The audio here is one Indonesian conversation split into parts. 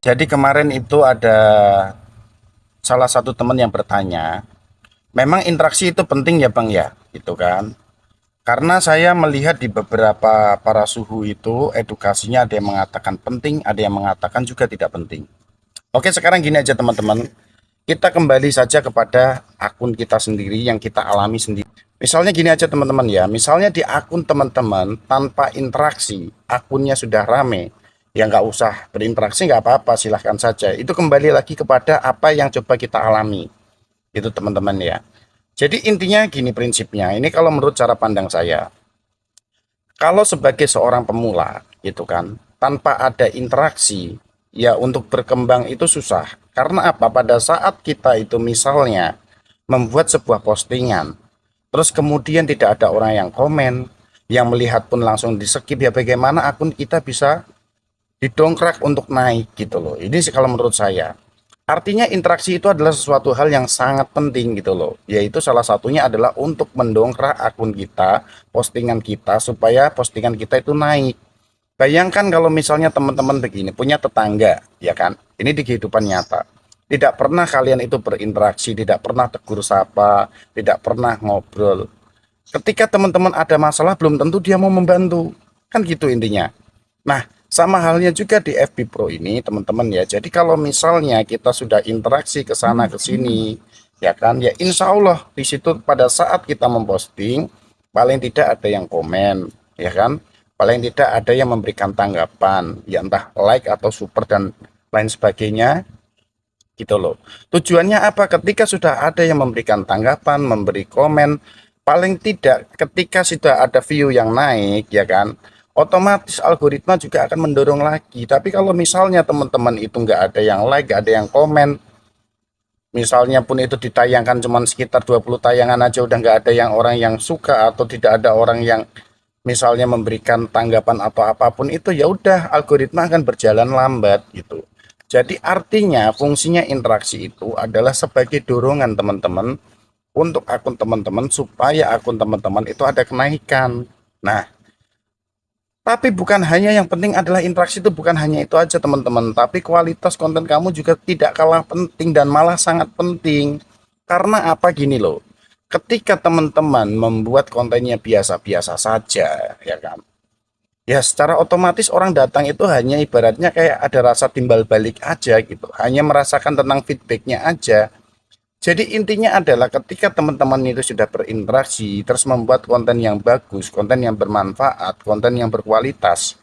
Jadi kemarin itu ada salah satu teman yang bertanya, memang interaksi itu penting ya Bang ya, gitu kan? Karena saya melihat di beberapa para suhu itu edukasinya ada yang mengatakan penting, ada yang mengatakan juga tidak penting. Oke, sekarang gini aja teman-teman, kita kembali saja kepada akun kita sendiri yang kita alami sendiri. Misalnya gini aja teman-teman ya, misalnya di akun teman-teman tanpa interaksi, akunnya sudah rame, ya nggak usah berinteraksi nggak apa-apa, silahkan saja. Itu kembali lagi kepada apa yang coba kita alami, itu teman-teman ya. Jadi intinya gini prinsipnya, ini kalau menurut cara pandang saya, kalau sebagai seorang pemula, gitu kan, tanpa ada interaksi, ya untuk berkembang itu susah. Karena apa? Pada saat kita itu misalnya membuat sebuah postingan, terus kemudian tidak ada orang yang komen, yang melihat pun langsung di skip, ya bagaimana akun kita bisa didongkrak untuk naik gitu loh. Ini sih kalau menurut saya. Artinya interaksi itu adalah sesuatu hal yang sangat penting gitu loh. Yaitu salah satunya adalah untuk mendongkrak akun kita, postingan kita supaya postingan kita itu naik. Bayangkan kalau misalnya teman-teman begini punya tetangga, ya kan? Ini di kehidupan nyata. Tidak pernah kalian itu berinteraksi, tidak pernah tegur sapa, tidak pernah ngobrol. Ketika teman-teman ada masalah belum tentu dia mau membantu. Kan gitu intinya. Nah, sama halnya juga di FB Pro ini, teman-teman ya. Jadi kalau misalnya kita sudah interaksi ke sana ke sini, ya kan, ya insya Allah di situ pada saat kita memposting, paling tidak ada yang komen, ya kan, paling tidak ada yang memberikan tanggapan, ya entah like atau super dan lain sebagainya, gitu loh. Tujuannya apa? Ketika sudah ada yang memberikan tanggapan, memberi komen, paling tidak ketika sudah ada view yang naik, ya kan, otomatis algoritma juga akan mendorong lagi. Tapi kalau misalnya teman-teman itu nggak ada yang like, nggak ada yang komen, misalnya pun itu ditayangkan cuma sekitar 20 tayangan aja udah nggak ada yang orang yang suka atau tidak ada orang yang misalnya memberikan tanggapan atau apapun itu, ya udah algoritma akan berjalan lambat gitu. Jadi artinya fungsinya interaksi itu adalah sebagai dorongan teman-teman untuk akun teman-teman supaya akun teman-teman itu ada kenaikan. Nah, tapi bukan hanya yang penting adalah interaksi, itu bukan hanya itu aja teman-teman, tapi kualitas konten kamu juga tidak kalah penting dan malah sangat penting. Karena apa gini loh, ketika teman-teman membuat kontennya biasa-biasa saja, ya kan, ya secara otomatis orang datang itu hanya ibaratnya kayak ada rasa timbal balik aja gitu, hanya merasakan tentang feedbacknya aja. Jadi intinya adalah ketika teman-teman itu sudah berinteraksi, terus membuat konten yang bagus, konten yang bermanfaat, konten yang berkualitas,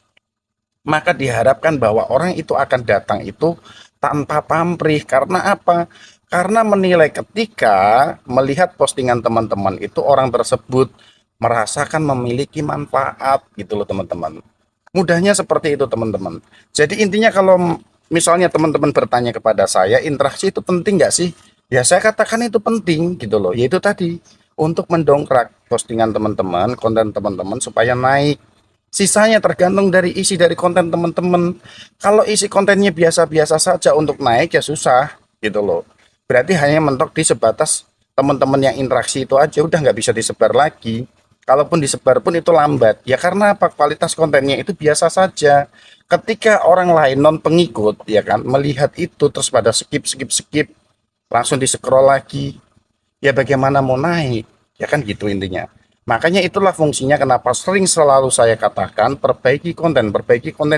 maka diharapkan bahwa orang itu akan datang itu tanpa pamrih. Karena apa? Karena menilai ketika melihat postingan teman-teman itu orang tersebut merasakan memiliki manfaat gitu loh teman-teman. Mudahnya seperti itu teman-teman. Jadi intinya kalau misalnya teman-teman bertanya kepada saya, interaksi itu penting nggak sih? Ya saya katakan itu penting gitu loh. Yaitu tadi untuk mendongkrak postingan teman-teman, konten teman-teman supaya naik. Sisanya tergantung dari isi dari konten teman-teman. Kalau isi kontennya biasa-biasa saja untuk naik ya susah gitu loh. Berarti hanya mentok di sebatas teman-teman yang interaksi itu aja, udah nggak bisa disebar lagi. Kalaupun disebar pun itu lambat. Ya karena apa? Kualitas kontennya itu biasa saja. Ketika orang lain non pengikut ya kan melihat itu terus pada skip skip skip langsung di scroll lagi, ya bagaimana mau naik, ya kan gitu intinya. Makanya itulah fungsinya kenapa sering selalu saya katakan perbaiki konten,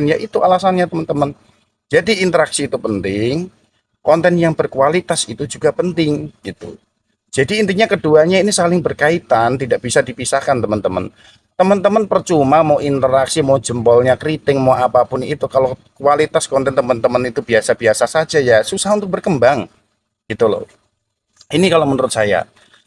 ya itu alasannya teman-teman. Jadi interaksi itu penting, konten yang berkualitas itu juga penting gitu. Jadi intinya keduanya ini saling berkaitan, tidak bisa dipisahkan teman-teman. Teman-teman percuma mau interaksi, mau jempolnya keriting, mau apapun itu, kalau kualitas konten teman-teman itu biasa-biasa saja ya susah untuk berkembang gitu loh. Ini kalau menurut saya.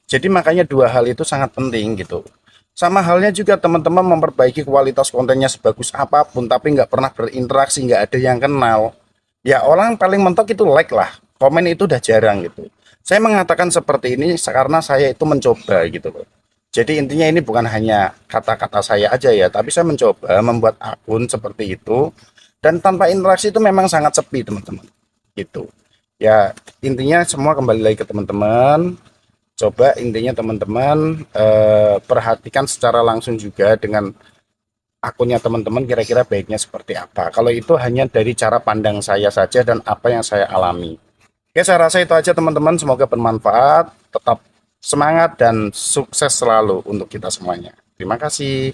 Jadi makanya dua hal itu sangat penting gitu. Sama halnya juga teman-teman memperbaiki kualitas kontennya sebagus apapun, tapi nggak pernah berinteraksi, nggak ada yang kenal. Ya orang paling mentok itu like lah, komen itu udah jarang gitu. Saya mengatakan seperti ini karena saya itu mencoba gitu loh. Jadi intinya ini bukan hanya kata-kata saya aja ya, tapi saya mencoba membuat akun seperti itu dan tanpa interaksi itu memang sangat sepi teman-teman. Gitu. Ya intinya semua kembali lagi ke teman-teman. Coba intinya teman-teman perhatikan secara langsung juga dengan akunnya teman-teman kira-kira baiknya seperti apa. Kalau itu hanya dari cara pandang saya saja dan apa yang saya alami. Oke, saya rasa itu aja teman-teman. Semoga bermanfaat. Tetap semangat dan sukses selalu untuk kita semuanya. Terima kasih.